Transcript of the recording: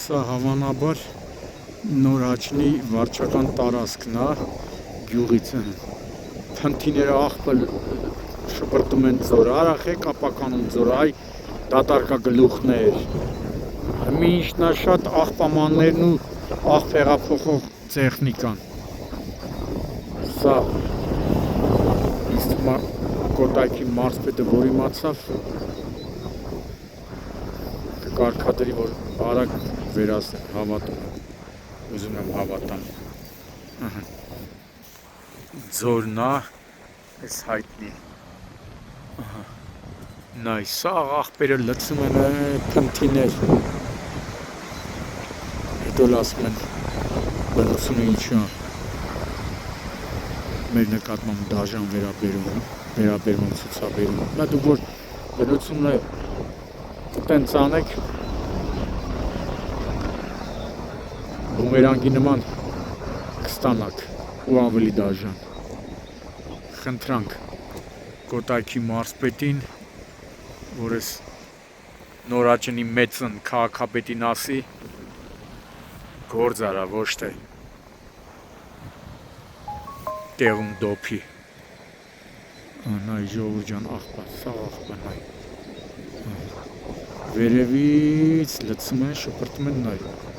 Սա հավանաբար Նոր Աչնի վարչական տարածքն է, գյուղից են։ Փնթիները աղբը շպրտում են ձոր, արախ է կապականում ձոր, այ դատարկագլուխներ։ Մինչն է շատ աղբամաններն ու աղբ հեղափոխող տեխնիկան։ Սա Կոտայքի մարզպետը որ իմացավ, կարգադրի, որ արագ հավատում, ուզում եմ հավատամ։ Ձորն է, այս հայտնի։ Նայ, սա աղբերը լցում են փնթիներ։ Հետո ասում են բնությունը ինչու է։ Մեր նկատմամբ դաժան վերաբերվում ցուցաբերում։ Նա դուք որ բնությունն է տենց անեք, բումերանգի նման կստանաք ու ավելի դաժան։ Խնդրանք Կոտայքի մարզպետին, որ ես Նոր Աչնի մեծն քաղաքապետին ասի, գործ արա, ոչ թե տեղում դոփի։ Նայ ժողովուրդ ջան, աղբա, սա աղբա նայ։ Վերևից լցում են, շպրտում են, նայ։